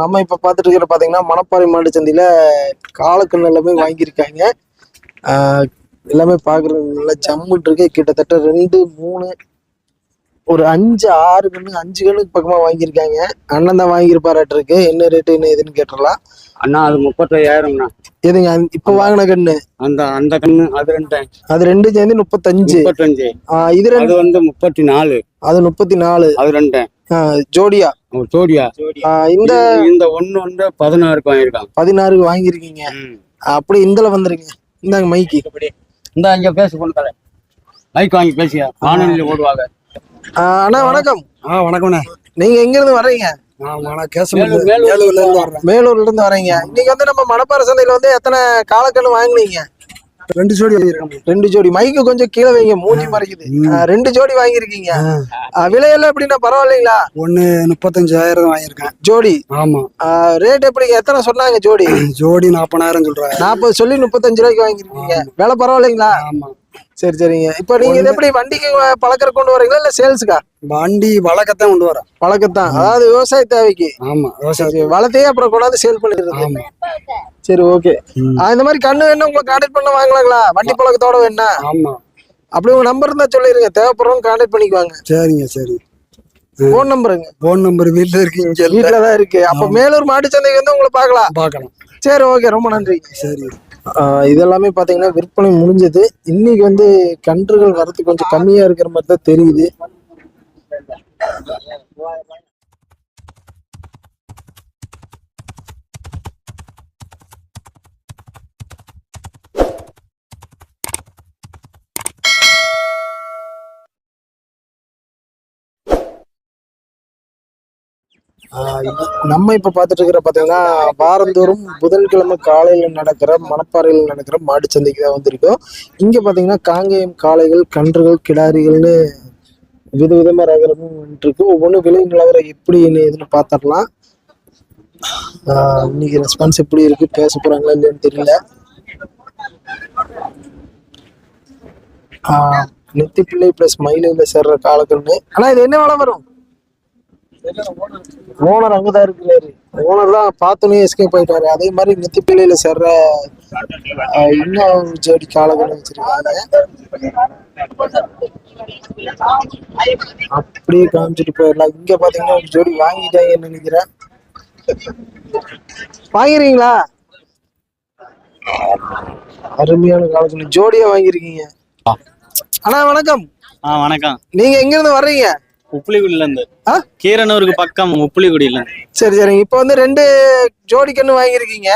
நம்ம இப்ப பார்த்துட்டு இருக்கிற பாத்தீங்கன்னா மணப்பாறை மாடு சந்தையில காலக்கண்ணு எல்லாமே வாங்கியிருக்காங்க. எல்லாமே பாக்குறது நல்லா ஜம்முட்டு இருக்கு. கிட்டத்தட்ட 2, 3 ஒரு 5, 6 கண்ணு 5 கண்ணுக்கு பக்கமா வாங்கியிருக்காங்க. அண்ணன் தான் வாங்கியிருப்பாராட்டு இருக்கு. என்ன ரேட்டு என்ன ஏதுன்னு கேட்டுடலாம். அண்ணா அது 35,000ண்ணா. எதுங்க இப்ப வாங்கின கண்ணு? அந்த அந்த கண்ணு அது ரெண்டு. அது ரெண்டு சேர்ந்து 35. இது அது வந்து 34. அது 34. அது ரெண்டு ஜோடியா? ஜோடியா. இந்த இந்த ஒண்ணு வந்து 16க்கு வாங்கியிருக்காங்க. 16க்கு வாங்கியிருக்கீங்க. அப்படி இந்தல வந்துருங்க. இந்தாங்க மைக்கு. இந்த அங்க பேச கொண்டு மைக் வாங்கி பேசியா வானொலியில ஓடுவாங்க. அண்ணா வணக்கம். வணக்கம்ண்ணா. நீங்க எங்க இருந்து வர்றீங்க? மேலூர்ல இருந்து வரீங்க. இன்னைக்கு வந்து நம்ம மணப்பாறை சந்தையில வந்து எத்தனை காலக்கண்ணு வாங்கினீங்க? 2 ஜோடி. 2 ஜோடி. மைக்கு கொஞ்சம் கீழே வைங்க, மூஞ்சி மறைக்குது. 2 ஜோடி வாங்கிருக்கீங்க. விலையெல்லாம் எப்படின்னா பரவாயில்லைங்களா? ஒண்ணு 35,000 வாங்கியிருக்கேன் ஜோடி. ஆமா. ரேட் எப்படி எத்தனை சொன்னாங்க ஜோடி? ஜோடி 40,000 சொல்றாங்க. 40 சொல்லி 35 ரூபாய்க்கு வாங்கிருக்கீங்க. விலை பரவாயில்லைங்களா? ஆமா. சரி சரிங்க. இப்ப நீங்க இது எப்படி வண்டிக்கு பழக்கற கொண்டு வரீங்களா இல்ல சேல்ஸுக்கா? வண்டி வழக்கத்தான் கொண்டு வரேன். வழக்கத்தான், அதாவது விவசாய தேவைக்கு. ஆமா, விவசாய வளத்தையே அப்புறம் கொண்டாந்து சேல் பண்ணிடுறது. ஆமா. சரி ஓகே. இந்த மாதிரி கண்ணு வேணும் உங்களை கான்டாக்ட் பண்ண வாங்கலாங்களா? வண்டி பழக்கத்தோட வேணா? ஆமா. அப்படி உங்க நம்பர் இருந்தா சொல்லிருங்க, தேவைப்படுறவங்க கான்டாக்ட் பண்ணிக்குவாங்க. சரிங்க சரி. போன் நம்பருங்க? போன் நம்பர் வீட்டுல இருக்கு. இங்க வீட்டுல தான் இருக்கு. அப்ப மேலூர் மாட்டு சந்தைக்கு வந்து உங்களை பார்க்கலாம். சரி ஓகே, ரொம்ப நன்றி. சரி. இதெல்லாமே பாத்தீங்கன்னா விற்பனை முடிஞ்சது. இன்னைக்கு வந்து கன்றுகள் வரது கொஞ்சம் கம்மியா இருக்கிற மாதிரி தான் தெரியுது. நம்ம இப்ப பாத்துட்டு இருக்கிற பாத்தீங்கன்னா வாரந்தோறும் புதன்கிழமை காலையில நடக்கிற மணப்பாறையில் நடக்கிற மாடு சந்தைக்கு தான் வந்திருக்கோம். இங்க பாத்தீங்கன்னா காங்கேயம் காளைகள், கன்றுகள், கிடாரிகள்னு விதவிதமா ரகமும் இருக்கு. ஒவ்வொன்றும் விலை நிலவரம் எப்படி எதுன்னு பாத்திரலாம். இன்னைக்கு ரெஸ்பான்ஸ் எப்படி இருக்கு, பேச போறாங்களா இல்லைன்னு தெரியல. நெத்தி பிள்ளை பிளஸ் மயிலையில சேர்ற காலக்கண்ணு. ஆனா இது என்ன விலை வரும்? ஓனர் அங்கதான் இருக்கிறாரு. ஓனர் தான் பார்த்தோன்னே எஸ்கேப் ஆயிட்டாரு. அதே மாதிரி நெத்தி பிள்ளையில சேர்ற இன்னும் ஜோடி காலக்கண்ணு வச்சிருக்காங்க. அப்படியே காமிச்சிட்டு போயிடலாம். இங்க பாத்தீங்கன்னா ஒரு ஜோடி வாங்கிட்டாங்கன்னு நினைக்கிறேன். வாங்கிறீங்களா? அருமையான காலக்கண்ணு ஜோடியா வாங்கிருக்கீங்க. அண்ணா வணக்கம். வணக்கம். நீங்க எங்க இருந்து வர்றீங்க? உப்புளிகுடியில இருந்து. கீரனூருக்கு பக்கம் உப்புளிகுடியில. சரி சரிங்க. இப்ப வந்து 2 ஜோடி கண்ணு வாங்கிருக்கீங்க.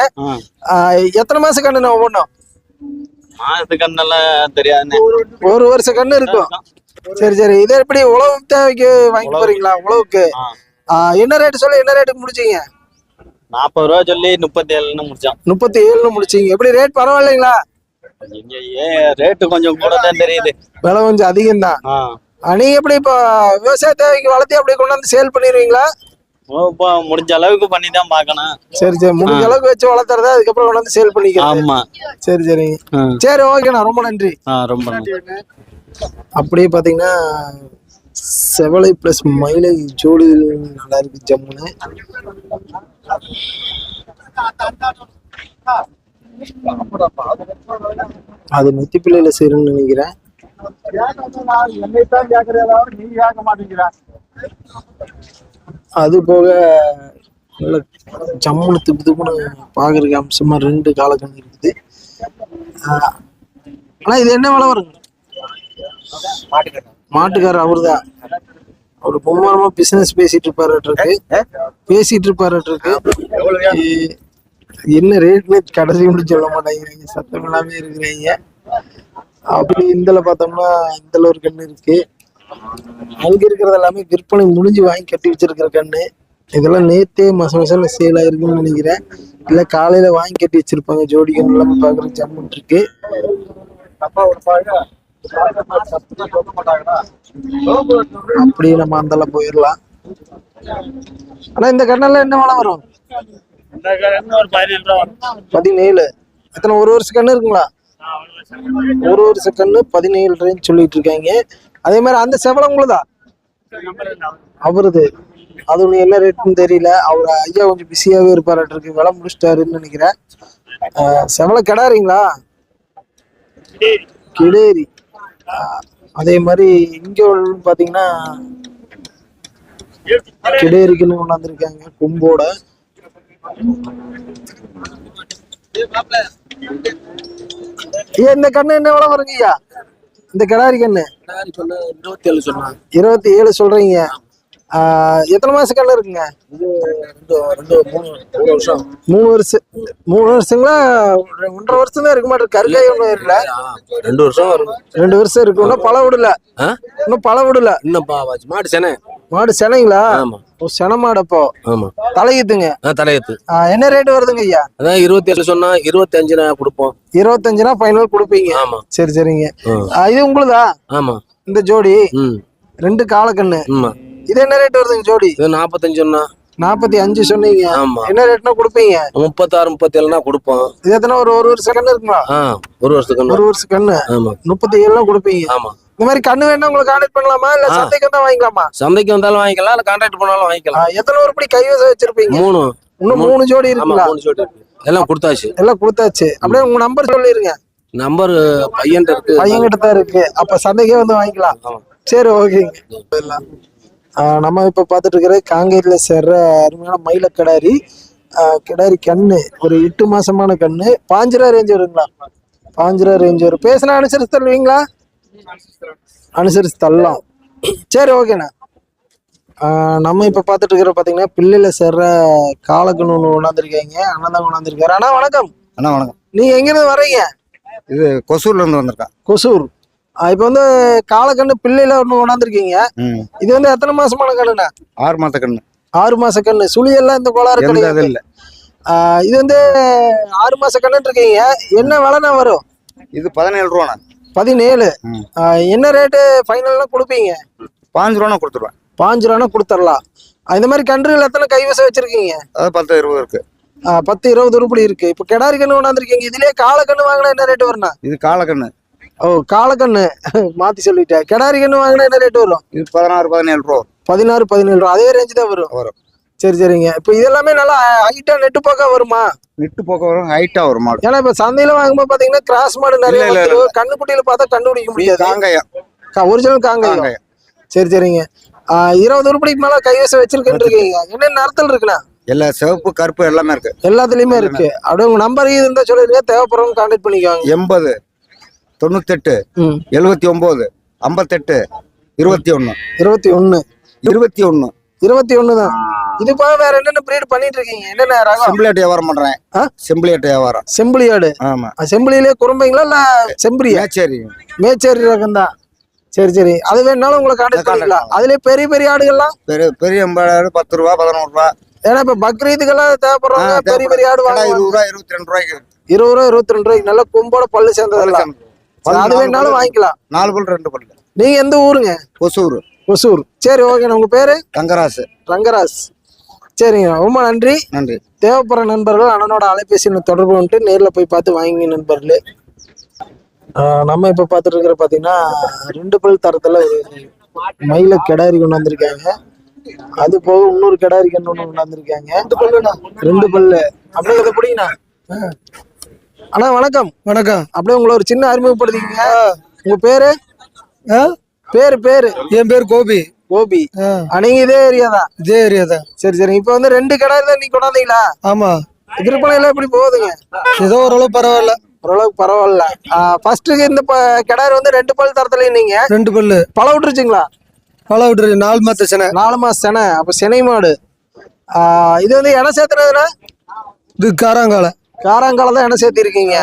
எத்தனை மாசம் கண்ணு ஒவ்வொன்றும்? மாசத்து கண்ணெல்லாம் தெரியாது. ஒரு வருஷம் கண்ணு இருக்கும். சரி சரி. இதை எப்படி உழவு தேவைக்கு வாங்கி போறீங்களா? உழவுக்கு என்ன ரேட் சொல்லி என்ன ரேட்டுக்கு முடிச்சீங்க? 40 ரூபா சொல்லி 37 முடிச்சோம். 37 முடிச்சீங்க. எப்படி ரேட் பரவாயில்லைங்களா? ரேட்டு கொஞ்சம் கூட தான் தெரியுது. விலை கொஞ்சம் அதிகம் தான். நீங்க எப்படி இப்ப விவசாய தேவைக்கு வளர்த்தி அப்படி கொண்டாந்து சேல் பண்ணிடுவீங்களா? முடிஞ்ச அளவுக்கு பண்ணி தான் பாக்கணும். சரி சரி. முடிஞ்ச அளவுக்கு வச்சு வளர்த்துறத அதுக்கப்புறம் கொண்டாந்து சேல் பண்ணிக்கலாம். ஆமா. சரி சரிங்க. சரி ஓகேண்ணா, ரொம்ப நன்றி. ரொம்ப நன்றி. அப்படியே பாத்தீங்கன்னா செவலை பிளஸ் மயிலை ஜோடி நல்லா இருக்கு, ஜம்முன்னு. அது நெத்தி பிள்ளையில சேருன்னு நினைக்கிறேன். அது போக நல்ல ஜம்முன்னு திப்பு திப்புன்னு பாக்குறதுக்கு அம்சமா 2 காலக்கண்ணு இருக்குது. ஆனா இது என்ன விலை வருங்க? மாட்டுக்காரர் அவருதான். அவரு பொம்மாரமா பிசினஸ் பேசிட்டு இருப்பாரு. என்ன ரேட்னு கடைசி முடிச்சு சொல்ல மாட்டேங்கிறீங்க, சத்தம் இல்லாம இருக்கிறீங்க. அப்படி இந்தல பார்த்தோம்னா இந்தல ஒரு கண்ணு இருக்கு. அங்க இருக்கிறது எல்லாமே விற்பனை முடிஞ்சு வாங்கி கட்டி வச்சிருக்கிற கண்ணு. இதெல்லாம் நேத்தே மசமசன்னு சேல் ஆயிருக்குன்னு நினைக்கிறேன். இல்ல காலையில வாங்கி கட்டி வச்சிருப்பாங்க. ஜோடி கண்ணு எல்லாமே பாக்குறது ஜம்முன்னு இருக்கு. அப்படியே நம்ம அந்தல போயிடலாம். ஆனா இந்த கண்ணெல்லாம் என்ன விலை வரும்? 17. எத்தனை ஒரு வருஷம் கண்ணு இருக்குங்களா? ஒரு வருஷம் கண்ணு 17 சொல்லிட்டு இருக்காங்க. அதே மாதிரி அந்த செவலை உங்களுதா? அவருது அது ஒண்ணு என்ன ரேட்னு தெரியல. அவர் ஐயா கொஞ்சம் பிஸியாவே இருப்பாராட்டு இருக்கு, விலை முடிச்சிட்டாருன்னு நினைக்கிறேன். செவல கிடாரிங்களா? கிடேரி. அதே மாதிரி இங்க பாத்தீங்கன்னா கிடேரிக்குன்னு கொண்டாந்துருக்காங்க கொம்போட. இந்த கண்ணு என்ன விலை வருங்க ஐயா? இந்த கிடாரி கண்ணு 27 சொன்னாங்க. 27 சொல்றீங்க. எத்தனை மாசம் கண்ணு இருக்குங்க? 3 வருஷம். 3 வருஷங்களா? 1.5 வருஷம் தான் இருக்க மாட்டேன். கருக்காய் ஒன்றும் இல்ல. 2 வருஷம் வரும். 2 வருஷம் இருக்கு. இன்னும் பழ விடல. இன்னும் பழ விடல. இன்னும் மாடு செனை. மாடு செனைங்களா? ஆமா. சென மாடு. அப்போ ஆமா தலையுத்துங்க. தலையத்து. என்ன ரேட் வருதுங்க ஐயா? அதான் 27 சொன்னா 25 கொடுப்போம். 25 ஃபைனல் கொடுப்பீங்க? ஆமா. சரி சரிங்க. இது உங்களுதா? ஆமா. இந்த ஜோடி 2 காலக்கண்ணு. ஆமா. இது என்ன ரேட் வருதுங்க ஜோடி? இது 45 சொன்னா. 45 சொன்னீங்க. ஆமா. என்ன ரேட்னா கொடுப்பீங்க? 36 37 கொடுப்போம். இது எத்தனை ஒரு வருஷம் கண்ணு இருக்குமா? 1 வருஷத்துக்கு. 1 வருஷம் கண்ணு. ஆமா. 37 கொடுப்பீங்க. ஆமா. இந்த மாதிரி கண்ணு வேணா உங்களுக்கு கான்டாக்ட் பண்ணலாமா, இல்ல சந்தைக்கு வந்தா வாங்கிக்கலாமா? சந்தைக்கு வந்தாலும் வாங்கிக்கலாம், இல்ல கான்டாக்ட் பண்ணாலும் வாங்கிக்கலாம். எத்தனை உருப்படி கைவசம் வச்சிருப்பீங்க? 3. இன்னும் 3 ஜோடி இருக்குங்களா? 3 ஜோடி எல்லாம் கொடுத்தாச்சு. எல்லாம் கொடுத்தாச்சு. அப்படியே உங்க நம்பர் சொல்லிருங்க. நம்பர் பையன்கிட்ட இருக்கு. பையன்கிட்ட தான் இருக்கு. அப்ப சந்தைக்கே வந்து வாங்கிக்கலாம். சரி ஓகேங்க. நம்ம இப்ப பாத்துட்டு இருக்கிறது காங்கேயத்துல சேர்ற அருமையான மயில கிடாரி. கிடாரி கண்ணு ஒரு 8 மாசமான கண்ணு. 5 ரூபா ரேஞ்ச் வருங்களா? 5 ரூபா ரேஞ்ச் வரும். பேசினா அனுசரிச்சு தருவீங்களா? அனுசரிச்சு தரலாம். சரி ஓகேண்ணா. நம்ம இப்ப பாத்துட்டு இருக்கிற பாத்தீங்கன்னா பிள்ளைல சேர்ற காலக்கண்ணு ஒண்ணு கொண்டாந்துருக்கீங்க. அண்ணன் தான் கொண்டாந்துருக்காரு. அண்ணா வணக்கம். அண்ணா வணக்கம். நீங்க எங்க இருந்து வர்றீங்க? இது கொசூர்ல இருந்து வந்திருக்கேன். கொசூர். இப்ப வந்து காலக்கண்ணு பிள்ளைல ஒண்ணு கொண்டாந்துருக்கீங்க. இது வந்து எத்தனை மாசமான கண்ணுண்ணா? 6 மாச கண்ணு. 6 மாச கண்ணு. சுழியெல்லாம் இந்த கோளாறு கிடையாது. இது வந்து 6 மாச கண்ணுன்னு இருக்கீங்க. என்ன விலைனா வரும்? இது 17 ரூபாண்ணா. 17. என்ன ரேட்டு ஃபைனல்னா கொடுப்பீங்க? 5 ரூபானா கொடுத்துருவேன். 5 ரூபானா கொடுத்துடலாம். இந்த மாதிரி கன்றுகள் எத்தனை கைவசம் வச்சிருக்கீங்க? அது 10 20 இருக்கு. 10 20 உருப்படி இருக்கு. இப்ப கிடாரி கண்ணு கொண்டாந்துருக்கீங்க. இதுலயே காலக்கண்ணு வாங்கினா என்ன ரேட் வரும்னா? இது காலக்கண்ணு. ஓ காலக்கண்ணு மாத்தி சொல்லிட்டேன். கிடாரி கண்ணு வாங்கினா என்ன ரேட் வரும்? இது 16 17 ரூபா. 16 17 ரூபா. அதே ரேஞ்சு தான் வரும். சரி சரிங்க. இப்ப இதெல்லாமே நல்லா ஹைட்டா நெட்டு போக்கா வருமா? நெட்டு போக்க வரும், ஹைட்டா வரும் மாடு. ஏன்னா இப்ப சந்தையில வாங்கும்போது பாத்தீங்கன்னா கிராஸ் மாடு நிறைய வந்துரும். கண்ணு குட்டியில பார்த்தா கண்டுபிடிக்க முடியாது. காங்கயம். ஒரிஜினல் காங்கயம். சரி சரிங்க. 20 உருப்படிக்கு மேல கைவசம் வச்சிருக்கேன்னு இருக்கீங்க. என்ன நேரத்தில் இருக்குண்ணா? எல்லா சிவப்பு கருப்பு எல்லாமே இருக்கு. எல்லாத்துலயுமே இருக்கு. அப்படியே உங்க நம்பர் இருந்தா சொல்லிருங்க. தேவைப்படுறவங்க கான்டாக்ட் பண்ணிக்கோங்க. 80 98 79 58 21 21 21 தான். இது போக வேற என்னென்ன பிரீட் பண்ணிட்டு இருக்கீங்க? என்னென்ன ரகம்? செம்பிளியாட்டு வியாபாரம் பண்றேன். செம்பிளியாட்டு வியாபாரம். செம்பிளியாடு. ஆமா. செம்பிளியிலே குறும்பைங்களா இல்ல செம்பிரியா? சரி. மேச்சேரி ரகம் தான். சரி சரி. அது வேணாலும் உங்களை கான்டாக்ட் பண்ணிக்கலாம். அதுலயே பெரிய பெரிய ஆடுகள்லாம் பெரிய 10 ரூபா 11 ரூபா. ஏன்னா இப்ப பக்ரீதுக்கெல்லாம் தேவைப்படுறாங்க. பெரிய பெரிய ஆடு வாங்க 20 ரூபா 22 ரூபாய்க்கு. 20 ரூபா 22 ரூபாய்க்கு நல்ல கும்போட பல்லு சேர்ந்ததெல்லாம். அது வேணாலும் வாங்கிக்கலாம். 4 பல்லு 2 பல்லு. நீங்க எந்த ஊருங்க? கொசூர். கொசூர். சரி ஓகே. உங்க பேரு? ரங்கராஜ். ரங்கராஜ். சரிங்க, ரொம்ப நன்றி. நன்றி. தேவைப்படுற நண்பர்கள் அண்ணனோட அலைபேசி தொடர்பு வந்துட்டு நேர்ல போய் பார்த்து வாங்கி நண்பர்களே. நம்ம இப்ப பாத்துட்டு இருக்கிற பாத்தீங்கன்னா 2 பல் தரத்துல ஒரு மயில கிடாரி கொண்டு வந்திருக்காங்க. அது போக இன்னொரு கிடாரி கண்ணு ஒண்ணு கொண்டாந்துருக்காங்க. 2 பல்லு. அப்படியே இதை பிடிங்கண்ணா. அண்ணா வணக்கம். வணக்கம். அப்படியே உங்களை ஒரு சின்ன அறிமுகப்படுத்திக்கங்க. உங்க பேரு? பேரு என் பேர் கோபி. கோபி. நீங்க இதே ஏரியா தான்? இதே ஏரியா தான். சரி சரி. இப்ப வந்து 2 கிடாரி தான் நீ கொண்டாந்தீங்களா? ஆமா. விற்பனை எல்லாம் எப்படி போகுதுங்க? ஏதோ ஓரளவு பரவாயில்ல. ஓரளவுக்கு பரவாயில்ல. ஃபர்ஸ்ட் இந்த கிடாரி வந்து 2 பல் தரத்துல நீங்க 2 பல்லு பழ விட்டுருச்சுங்களா? பழ விட்டுரு. 4 மாச செனை. 4 மாசம் செனை. அப்ப செனை மாடு. இது வந்து எண்ணெய் சேர்த்துனதுன்னா? இது காராங்கால தான் எண்ணெய் சேர்த்து இருக்கீங்க.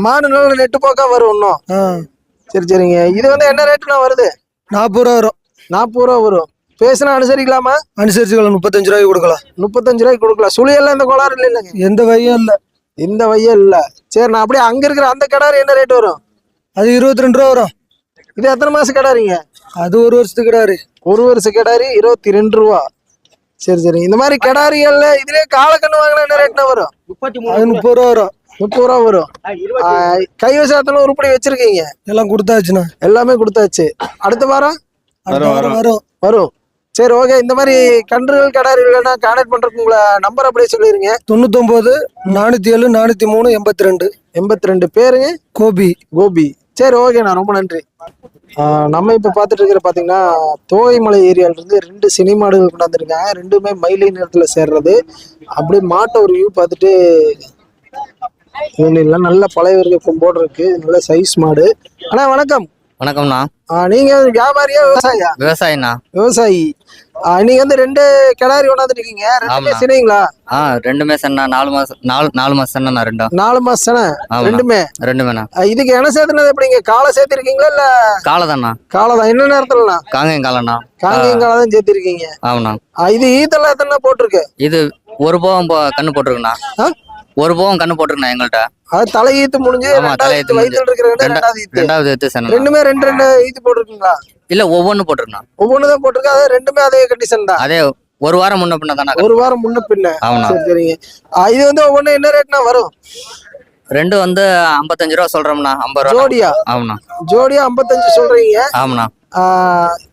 மாடு நல்ல நெட்டு போக்கா வரும் இன்னும். சரி சரிங்க. இது வந்து என்ன ரேட்டுனா வருது? 40 ரூபா வரும். 40 ரூபா வரும். பேசினா அனுசரிக்கலாமா? அனுசரிச்சுக்கலாம். 35 ரூபாய்க்கு கொடுக்கலாம். 35 ரூபாய்க்கு கொடுக்கலாம். சுழியெல்லாம் இந்த கோளாறு இல்லைங்க? எந்த வையம் இல்ல. இந்த வையம் இல்ல. சரி, நான் அப்படியே அங்க இருக்கிற அந்த கிடாரி என்ன ரேட் வரும்? அது 22 ரூபா வரும். இது எத்தனை மாசம் கிடாரிங்க? அது 1 வருஷத்துக்கு கிடாரி. 1 வருஷம் கிடாரி 22 ரூபா. சரி சரி. இந்த மாதிரி கிடாரிகள்ல இதுலயே காலக்கண்ணு வாங்கினா என்ன ரேட்னா வரும்? அது 30 ரூபா வரும். 30 ரூபா வரும். கைவசத்துல உருப்படி வச்சிருக்கீங்க? எல்லாம் கொடுத்தாச்சுண்ணா. எல்லாமே கொடுத்தாச்சு. அடுத்த வாரம் வரும். வரும். சரி ஓகே. இந்த மாதிரி கன்றுகள் கடாரிகள் கான்டாக்ட் பண்றதுக்கு உங்களை நம்பர் அப்படியே சொல்லிருங்க. 99 407 403 82. 82 பேருங்க கோபி. கோபி. சரி ஓகேண்ணா, ரொம்ப நன்றி. நம்ம இப்ப பாத்துட்டு இருக்கிற பாத்தீங்கன்னா தோகைமலை ஏரியால இருந்து 2 சினை மாடுகள் கொண்டாந்துருக்காங்க. ரெண்டுமே மயிலை நிறத்துல சேர்றது. அப்படியே மாட்டை ஒரு வியூ பார்த்துட்டு எல்லாம் நல்ல பழைய வர்க்க கொம்போடு இருக்கு. நல்ல சைஸ் மாடு. அண்ணா வணக்கம். வணக்கம்ண்ணா. நீங்க வியாபாரியா விவசாயியா? விவசாயிண்ணா. விவசாயி. நீங்க வந்து 2 கிடாரி கொண்டாந்துட்டு இருக்கீங்க. ரெண்டுமே சினைங்களா? ரெண்டுமே சென்னா 4 மாசம் 4 மாசம் சென்னா ரெண்டும் 4 மாசம் சென ரெண்டுமேண்ணா. இதுக்கு என்ன சேர்த்துனது எப்படிங்க? காலை சேர்த்திருக்கீங்களா இல்ல? காலை தான்ண்ணா. காலை தான். என்ன நேரத்துலண்ணா? காங்கேயம் காலண்ணா. காங்கேயம் காலை தான் சேர்த்திருக்கீங்க. ஆமாண்ணா. இது ஈத்தெல்லாம் எத்தனை போட்டிருக்கு? இது ஒரு போகம் கண்ணு போட்டிருக்குண்ணா. ஒரு போகம் கண்ணு போட்டிருக்குண்ணா எங்கள்கிட்ட. அது தலை ஈத்து முடிஞ்சு வயிற்றுல இருக்கிற ரெண்டாவது ஈத்து சென்னா. ரெண்டுமே 2 ஈத்து போட்டிருக்கீங்களா? இல்ல ஒவ்வொன்னு போட்டிருக்குண்ணா. ஒவ்வொன்றுதான் போட்டிருக்கு. அது ரெண்டுமே அதே கண்டிஷன் தான். அதே ஒரு வாரம் முன்ன பின்ன தானே. ஒரு வாரம் முன்ன பின்ன. ஆமாண்ணா. சரிங்க. இது வந்து ஒவ்வொன்னு என்ன ரேட்னா வரும்? ரெண்டு வந்து 55 ரூபா சொல்றோம்ண்ணா. 50 ரூபா ஜோடியா? ஆமாண்ணா. ஜோடியா 55 சொல்றீங்க. ஆமாண்ணா.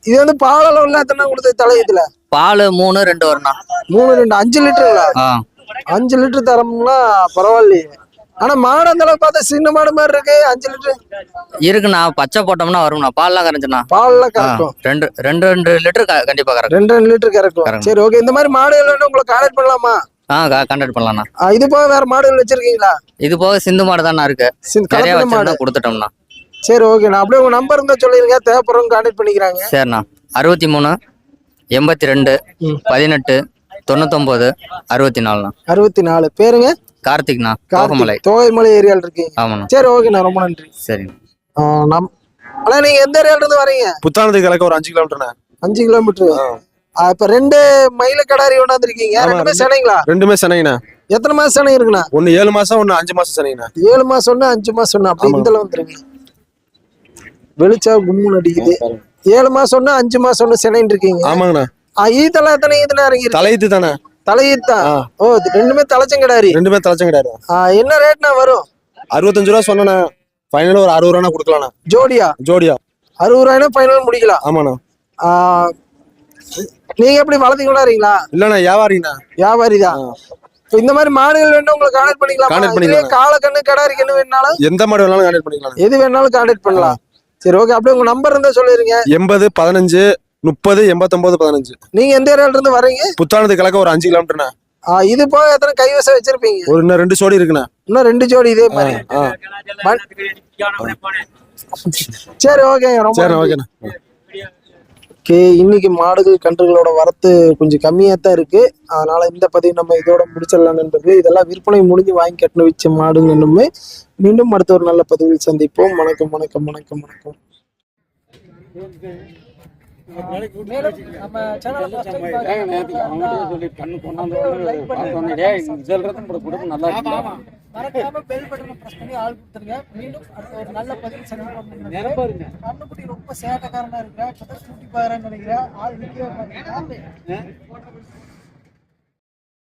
இது வந்து பால் அளவுல எத்தனை கொடுத்து தலையத்துல? பால் 3 2 வரும்ண்ணா. 3 2 5 லிட்டருங்களா? 5 லிட்டர் தரம்னா பரவாயில்லையே. ஆனா மாடு அந்த அளவுக்கு பார்த்தா சின்ன மாடு மாதிரி இருக்கு. 5 லிட்டர் இருக்குண்ணா. பச்சை போட்டோம்னா வரும்ண்ணா. பால்லாம் கரைஞ்சுண்ணா. பால்லாம் கறக்கும். 2 லிட்டர் கண்டிப்பா கறக்கும். 2 லிட்டர் கறக்கும். சரி ஓகே. இந்த மாதிரி மாடு எல்லாம் உங்களை கான்டாக்ட் பண்ணலாமா? கான்டாக்ட் பண்ணலாம்ண்ணா. இது போக வேற மாடுகள் வச்சிருக்கீங்களா? இது போக சிந்து மாடு தானே இருக்கு. நிறைய வச்சிருந்தா கொடுத்துட்டோம்ண்ணா. சரி ஓகேண்ணா. அப்படியே உங்க நம்பர் இருந்தா சொல்லிருங்க. தேவைப்படுறவங்க கான்டாக்ட் பண்ணிக்கிறாங்க. சரிண்ணா. 63 82 18 99 64. 64 பேருங்க? கார்த்திக்ண்ணா. தோகைமலை. தோகைமலை ஏரியால இருக்கீங்க. ஆமாண்ணா. சரி ஓகேண்ணா, ரொம்ப நன்றி. சரி. ஆனா நீங்க எந்த ஏரியால இருந்து வரீங்க? புத்தானத்துக்கு கிழக்கு ஒரு 5 கிலோமீட்டர்ண்ணா. 5 கிலோமீட்டர். இப்ப 2 மயில கடாரி கொண்டாந்துருக்கீங்க. ரெண்டுமே செனைங்களா? ரெண்டுமே செனைங்கண்ணா. எத்தனை மாசம் செனை இருக்குண்ணா? ஒன்னு 7 மாசம், ஒன்னு 5 மாசம் செனைங்கண்ணா. 7 மாசம் ஒண்ணு 5 மாசம் ஒண்ணு. அப்படி இதுல வந்துருங்க. வெளிச்சா கும்முன்னு அடிக்குது. 7 மாசம் ஒண்ணு 5 மாசம் ஒண்ணு செனைன்னு இருக்கீங்க. ஆமாங்கண்ணா. ஈத்தெல்லாம் எத்தனை ஈத்துனா இறங்கி? தலையீத்து தானே. தலையீத்தா? ஓ, ரெண்டுமே தலைச்சங்கடாரி. ரெண்டுமே தலைச்சங்கடாரி. என்ன ரேட்னா வரும்? 65 ரூபா சொன்னா ஃபைனல் ஒரு 60 ரூபா கொடுக்கலாம்ண்ணா. ஜோடியா? ஜோடியா 60 ரூபாய்னா ஃபைனல் முடிக்கலாம். ஆமாண்ணா. நீங்க எப்படி வளர்த்தி கொண்டாடுறீங்களா? இல்லண்ணா, வியாபாரிண்ணா. வியாபாரி தான். இந்த மாதிரி மாடுகள் வேணும் உங்களுக்கு கான்டாக்ட் பண்ணிக்கலாம். கான்டாக்ட் பண்ணிக்கலாம். காளை கண்ணு கடாரி கண்ணு வேணாலும் எந்த மாடு வேணாலும் கான்டாக்ட் பண்ணிக்கலாம். எது வேணாலும் கான்டாக்ட் பண்ணலாம். சரி ஓகே. அப்படியே உங்க நம்பர் இருந்தா சொல்லிருங்க. 80 15 30 89 15. நீங்க எந்த ஏரியால இருந்து வரீங்க? புத்தானத்துக்கு கிழக்கு ஒரு 5 கிலோமீட்டர்ண்ணா. இது போக எத்தனை கைவசம் வச்சிருப்பீங்க? ஒரு இன்னும் 2 ஜோடி இருக்குண்ணா. இன்னும் 2 ஜோடி இதே மாதிரி. சரி ஓகே. சரி ஓகேண்ணா. ஓகே. இன்னைக்கு மாடுகள் கன்றுகளோட வரத்து கொஞ்சம் கம்மியா தான் இருக்கு. அதனால இந்த பதிவு நம்ம இதோட முடிச்சிடலாம் நண்பர்களே. இதெல்லாம் விற்பனை முடிஞ்சு வாங்கி கட்டின வச்ச மாடுங்க. நம்ம மீண்டும் அடுத்த ஒரு நல்ல பதிவில் சந்திப்போம். வணக்கம் வணக்கம் வணக்கம் வணக்கம். மறக்காம பெல் பட்டனை பிரஸ் பண்ணி ஆள் கொடுத்துருங்க. மீண்டும் அடுத்த ஒரு நல்ல பதிவு சந்திப்போம். கண்ணுக்குட்டி ரொம்ப சேட்டக்காரனா இருக்கிற, சுட்டி பாக்குறேன்னு நினைக்கிறேன். ஆள் நிக்கவே பாருங்க.